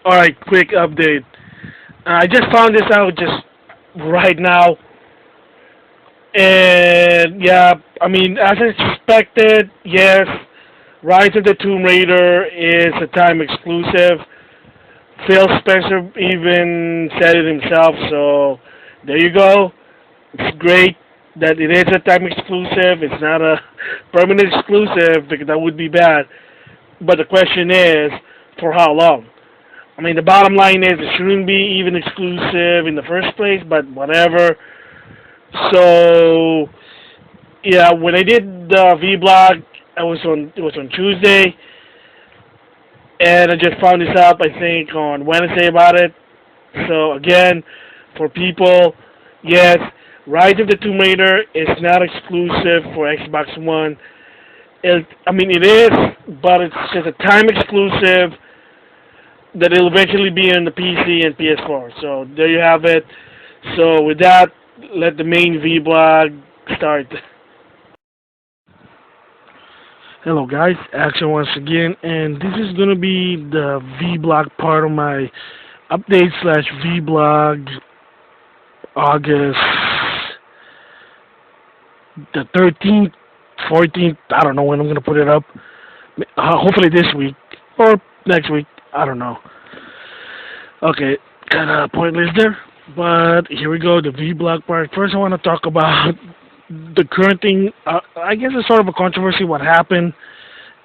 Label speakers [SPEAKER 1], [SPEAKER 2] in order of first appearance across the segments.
[SPEAKER 1] Alright, quick update. I just found this out just right now. And yeah, I mean, as expected, yes, Rise of the Tomb Raider is a time exclusive. Phil Spencer even said it himself, so there you go. It's great that it is a time exclusive. It's not a permanent exclusive because that would be bad. But the question is, for how long? I mean, the bottom line is it shouldn't be even exclusive in the first place, but whatever. So, yeah, when I did the vlog, it was on Tuesday, and I just found this out I think on Wednesday about it. So again, for people, yes, Rise of the Tomb Raider is not exclusive for Xbox One. I mean, it is, but it's just a time exclusive that it'll eventually be on the PC and PS4. So there you have it. So with that, let the main vlog start. Hello guys, Action once again, and this is gonna be the vlog part of my update slash vlog August the 13th, 14th. I don't know when I'm gonna put it up. Hopefully this week or next week. I don't know. Okay, kind of pointless there, but here we go. The vlog part. First, I want to talk about the current thing. I guess it's sort of a controversy what happened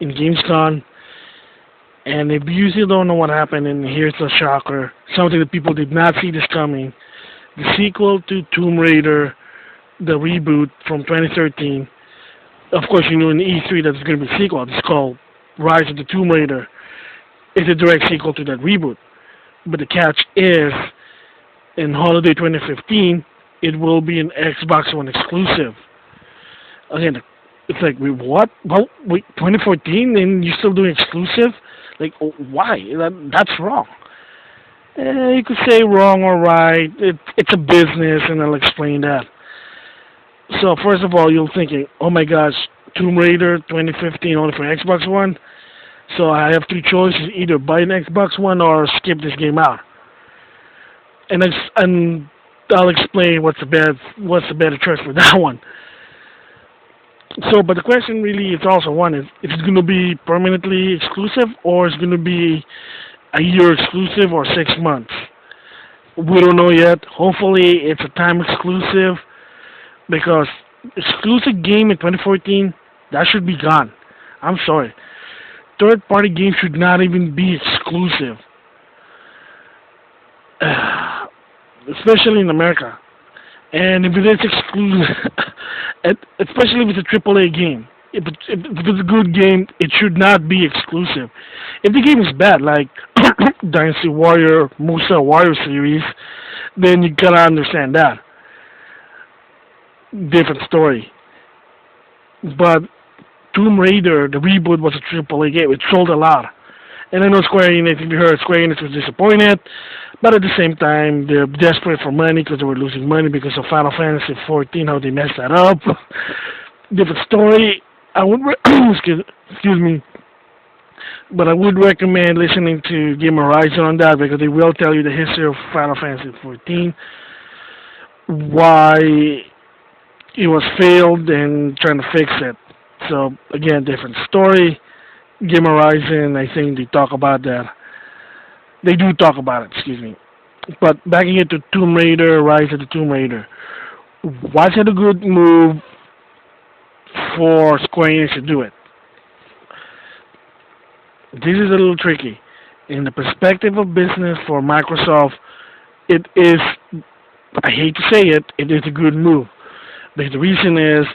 [SPEAKER 1] in Gamescom. And if you still don't know what happened, and here's the shocker, something that people did not see this coming. The sequel to Tomb Raider, the reboot from 2013. Of course, you know in E3 that it's going to be a sequel. It's called Rise of the Tomb Raider. It's a direct sequel to that reboot. But the catch is, in holiday 2015, it will be an Xbox One exclusive. Again, it's like, wait, what? Well, wait, 2014 and you're still doing exclusive? Like, why? That's wrong. You could say wrong or right. It's a business, and I'll explain that. So, first of all, you're thinking, oh my gosh, Tomb Raider 2015 only for Xbox One? So I have two choices, either buy an Xbox One or skip this game out. And I'll explain what's the better choice for that one. So, but the question really is also one is it's going to be permanently exclusive or it's going to be a year exclusive or 6 months. We don't know yet. Hopefully it's a time exclusive because exclusive game in 2014, that should be gone. I'm sorry. Third-party games should not even be exclusive. Especially in America. And if it is exclusive, especially if it's a AAA game, if it's a good game, it should not be exclusive. If the game is bad, like Dynasty Warrior, Musa Warrior series, then you gotta understand that. Different story. But Tomb Raider, the reboot, was a AAA game. It sold a lot. And I know Square Enix, if you heard, Square Enix was disappointed. But at the same time, they're desperate for money because they were losing money because of Final Fantasy 14, how they messed that up. Different story. I would, excuse me, but I would recommend listening to Game Horizon on that because they will tell you the history of Final Fantasy 14, why it was failed and trying to fix it. So, again, different story. Game Horizon, I think they talk about that. They do talk about it, excuse me. But backing it to Tomb Raider, Rise of the Tomb Raider. Was it a good move for Square Enix to do it? This is a little tricky. In the perspective of business for Microsoft, it is, I hate to say it, it is a good move. Because the reason is,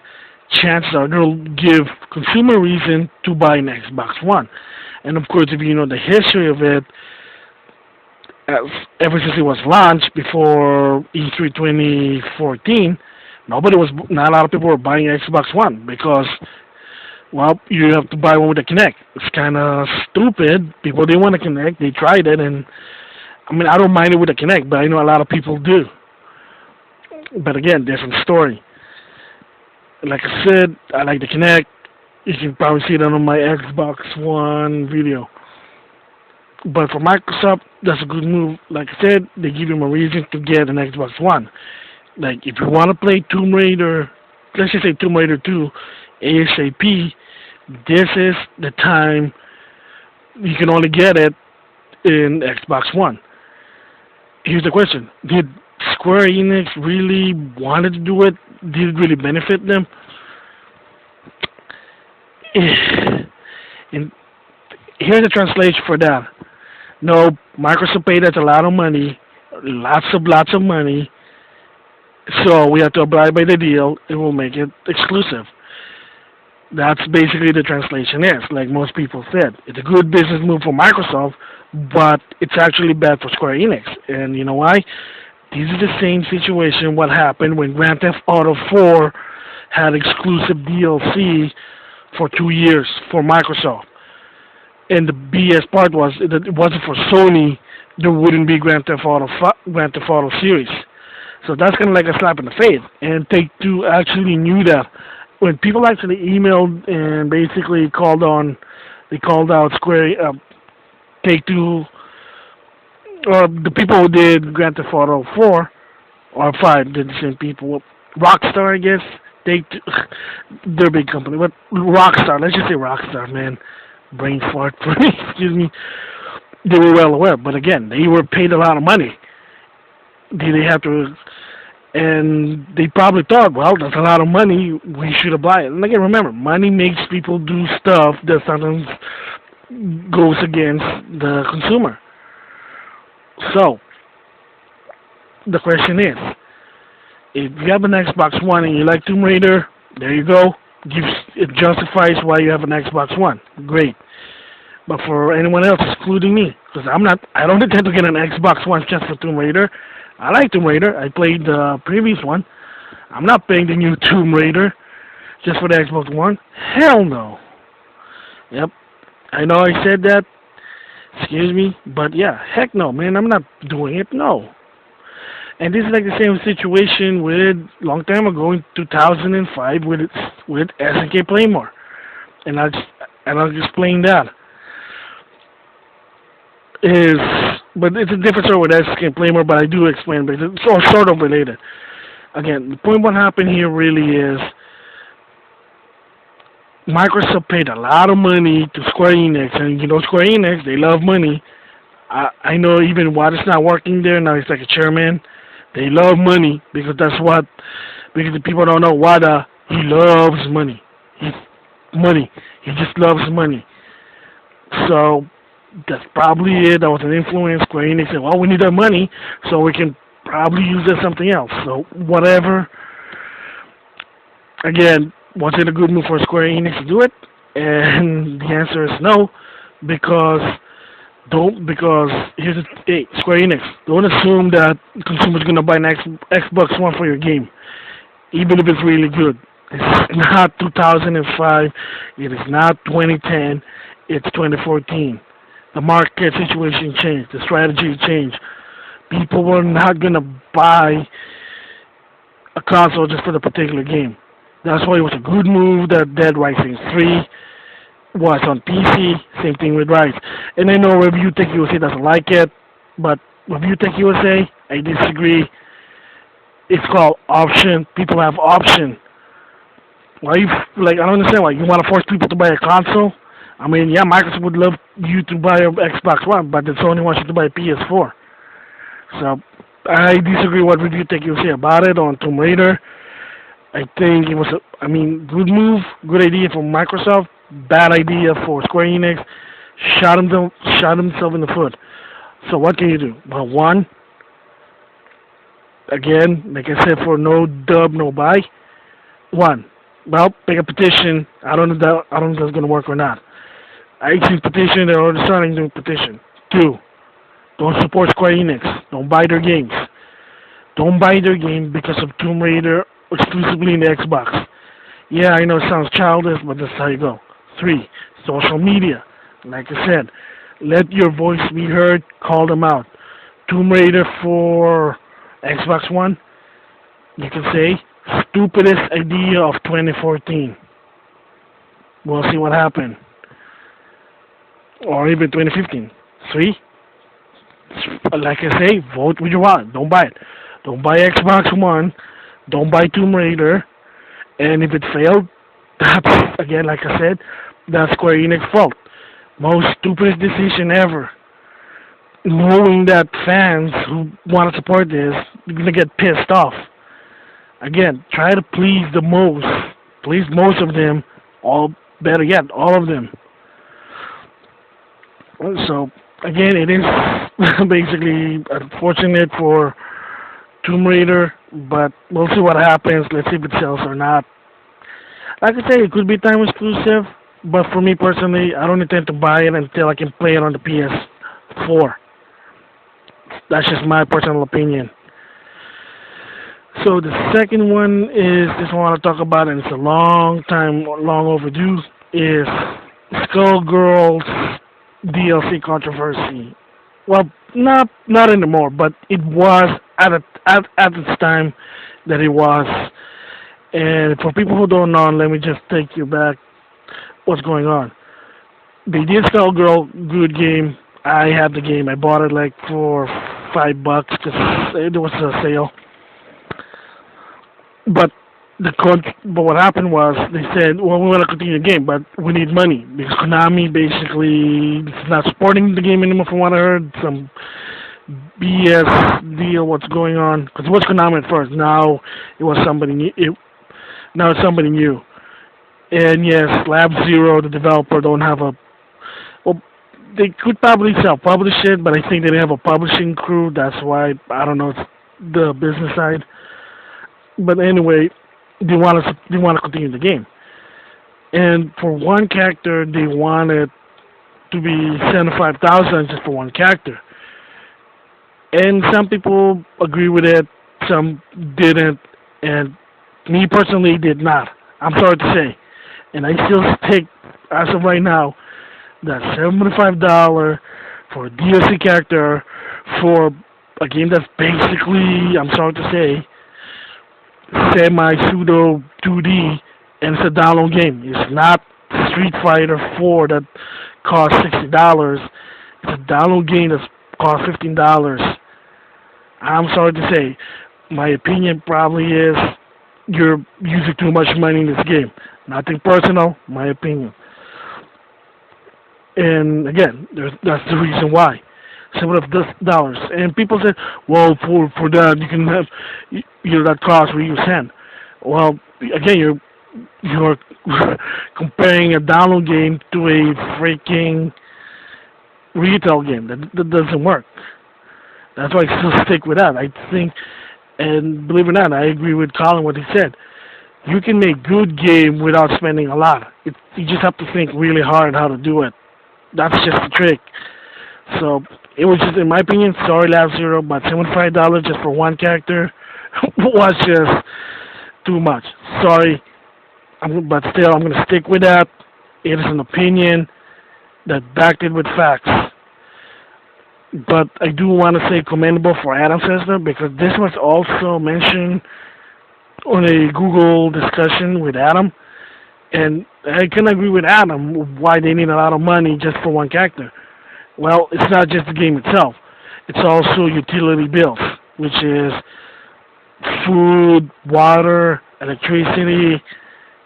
[SPEAKER 1] chances are they'll give consumer reason to buy an Xbox One. And of course, if you know the history of it, ever since it was launched before E3 2014, not a lot of people were buying Xbox One because, well, you have to buy one with a Kinect. It's kind of stupid. People didn't want to Kinect. They tried it, and I mean, I don't mind it with a Kinect, but I know a lot of people do. But again, different story. Like I said, I like the Kinect. You can probably see that on my Xbox One video. But for Microsoft, that's a good move. Like I said, they give him a reason to get an Xbox One. Like, if you want to play Tomb Raider, let's just say Tomb Raider 2, ASAP, this is the time you can only get it in Xbox One. Here's the question. Did Square Enix really wanted to do it? Did it really benefit them? And here's the translation for that. No, Microsoft paid us a lot of money, lots of money, so we have to abide by the deal. It will make it exclusive. That's basically the translation is, like most people said. It's a good business move for Microsoft, but it's actually bad for Square Enix. And you know why? This is the same situation what happened when Grand Theft Auto 4 had exclusive DLC for 2 years for Microsoft. And the BS part was that it wasn't for Sony, there wouldn't be Grand Theft Auto series. So that's kind of like a slap in the face. And Take-Two actually knew that. When people actually emailed and basically called out Square, Take-Two, or the people who did Grand Theft Auto 4 or 5, did the same people. Rockstar, I guess. Take-Two, they're a big company, but Rockstar, let's just say Rockstar, man. Brain fart for me, excuse me. They were well aware, but again, they were paid a lot of money. Did they have to? And they probably thought, well, that's a lot of money, we should apply it. And again, remember, money makes people do stuff that sometimes goes against the consumer. So, the question is, if you have an Xbox One and you like Tomb Raider, there you go. It justifies why you have an Xbox One. Great. But for anyone else, including me, because I don't intend to get an Xbox One just for Tomb Raider. I like Tomb Raider. I played the previous one. I'm not playing the new Tomb Raider just for the Xbox One. Hell no. Yep. I know I said that. Excuse me. But yeah, heck no, man. I'm not doing it. No. And this is like the same situation with long time ago in 2005 with SNK Playmore. And I'll explain that. But it's a different story with SNK Playmore, but I do explain, but it's all sort of related. Again, the point what happened here really is Microsoft paid a lot of money to Square Enix, and you know Square Enix, they love money. I know even Watt is not working there, now he's like a chairman. They love money because because the people don't know Wada, he loves money. He just loves money. So that's probably it. That was an influence. Square Enix said, well, we need that money, so we can probably use that something else. So whatever. Again, was it a good move for Square Enix to do it? And the answer is no, because here's the thing, Square Enix, don't assume that consumers gonna buy an Xbox One for your game, even if it's really good. It's not 2005. It is not 2010. It's 2014. The market situation changed. The strategy changed. People were not gonna buy a console just for the particular game. That's why it was a good move that Dead Rising 3 was on PC, same thing with Rise. And I know Review Tech USA doesn't like it, but Review Tech USA, I disagree. It's called option. People have option. Why I don't understand why you want to force people to buy a console. I mean, yeah, Microsoft would love you to buy an Xbox One, but Sony wants you to buy a PS4. So I disagree what Review Tech USA about it on Tomb Raider. I think it was good move, good idea for Microsoft. Bad idea for Square Enix. Shot himself in the foot. So what can you do? Well, one, again, like I said, for no dub, no buy. One, well, make a petition. I don't know if that's gonna work or not. I see petition. They're already starting to petition. Two, don't support Square Enix. Don't buy their games. Don't buy their game because of Tomb Raider exclusively in the Xbox. Yeah, I know it sounds childish, but that's how you go. 3, social media. Like I said, let your voice be heard. Call them out. Tomb Raider for Xbox One, you can say, stupidest idea of 2014. We'll see what happened. Or even 2015. 3. Like I say, vote with your wallet. Don't buy it. Don't buy Xbox One. Don't buy Tomb Raider. And if it failed, that's, again, like I said, that's Square Enix fault. Most stupidest decision ever. Knowing that fans who want to support this are going to get pissed off. Again, try to please the most. Please most of them. All, better yet, all of them. So, again, it is basically unfortunate for Tomb Raider, but we'll see what happens. Let's see if it sells or not. Like I say, it could be time exclusive, but for me personally, I don't intend to buy it until I can play it on the PS4. That's just my personal opinion. So the second one is this one I want to talk about, and it's a long overdue, is Skullgirls DLC controversy. Well, not anymore, but it was at its time that it was. And for people who don't know, let me just take you back. What's going on? They did Skullgirl, good game. I had the game. I bought it like for $5 because it was a sale. But what happened was they said, well, we want to continue the game, but we need money because Konami basically is not supporting the game anymore. From what I heard, some BS deal. What's going on? Because it was Konami at first. Now it was somebody new. Now it's somebody new. And yes, Lab Zero, the developer, don't have a. Well, they could probably self-publish it, but I think they didn't have a publishing crew. That's why I don't know. It's the business side. But anyway, they want to continue the game, and for one character, they wanted to be $75,000 just for one character. And some people agree with it, some didn't, and me personally did not. I'm sorry to say, and I still stick as of right now that $75 for a DLC character for a game that's basically, I'm sorry to say, semi-pseudo 2D, and it's a download game. It's not Street Fighter 4 that costs $60. It's a download game that costs $15. I'm sorry to say, my opinion probably is you're using too much money in this game. Nothing personal, my opinion. And again, that's the reason why. $7. And people say, well, for that you can have, that cost we use hand. Well, again, you're comparing a download game to a freaking retail game. That doesn't work. That's why I still stick with that. I think, and believe it or not, I agree with Colin what he said. You can make good game without spending a lot. You just have to think really hard how to do it. That's just the trick. So it was just, in my opinion, sorry Lab Zero, but $75 just for one character was just too much. Sorry, but still I'm going to stick with that. It is an opinion that backed it with facts. But I do want to say commendable for Adam Sessler, because this was also mentioned on a Google discussion with Adam, and I can agree with Adam why they need a lot of money just for one character. Well, it's not just the game itself. It's also utility bills, which is food, water, electricity,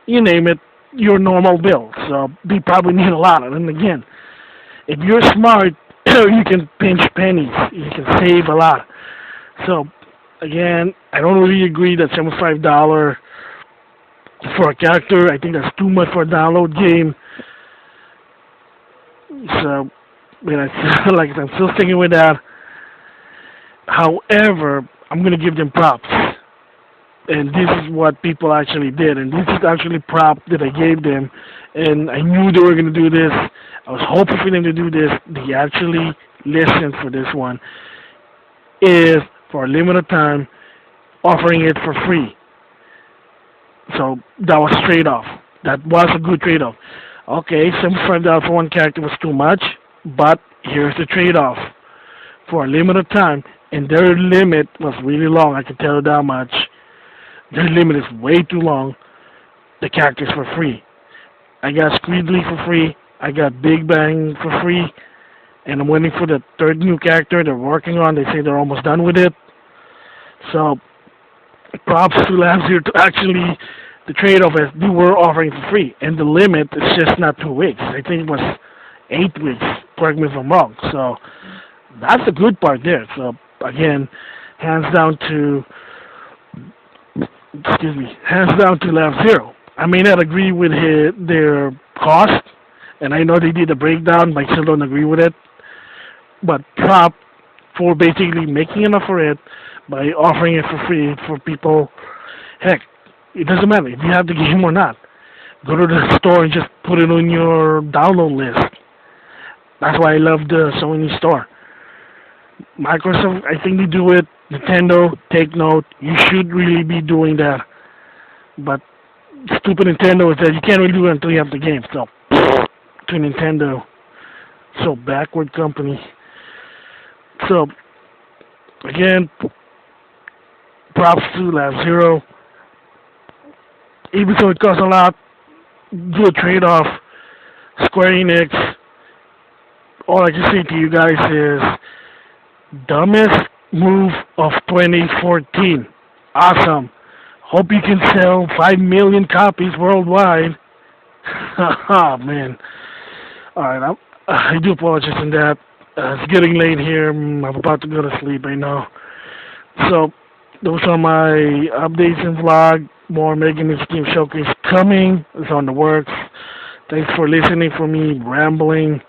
[SPEAKER 1] you name it, your normal bills. So they probably need a lot. And again, if you're smart, you can pinch pennies. You can save a lot. So, again, I don't really agree that $75 for a character. I think that's too much for a download game. So, like I'm still sticking with that. However, I'm going to give them props. And this is what people actually did. And this is actually prop that I gave them. And I knew they were going to do this. I was hoping for them to do this. They actually listened for this one. Is, for a limited time, offering it for free. So that was a trade-off. That was a good trade-off. Okay, $75 for one character was too much. But here's the trade-off. For a limited time, and their limit was really long, I can tell you that much. Their limit is way too long. The characters for free. I got Squidly for free. I got Big Bang for free. and I'm waiting for the third new character they're working on. They say they're almost done with it. So props to Labs here to actually the trade-off is they were offering for free, and the limit is just not 2 weeks. I think it was 8 weeks. Correct me if I'm wrong. So that's the good part there. So again, hands down to Lab Zero. I may not agree with their cost, and I know they did a breakdown, but I still don't agree with it. But prop for basically making enough for it by offering it for free for people. Heck, it doesn't matter if you have the game or not. Go to the store and just put it on your download list. That's why I love the Sony store. Microsoft, I think they do it. Nintendo, take note. You should really be doing that. But stupid Nintendo is that you can't really do it until you have the game. So, to Nintendo. So, backward company. So, again, props to Lab Zero. Even though it costs a lot, do a trade-off. Square Enix, all I can say to you guys is dumbest move of 2014. Awesome. Hope you can sell 5 million copies worldwide. Haha, man. Alright, I do apologize on that. It's getting late here. I'm about to go to sleep, I know. So, those are my updates and vlog. More Megamix Game Showcase coming. It's on the works. Thanks for listening for me rambling.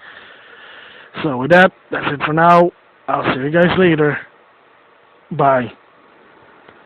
[SPEAKER 1] So with that, that's it for now. I'll see you guys later. Bye.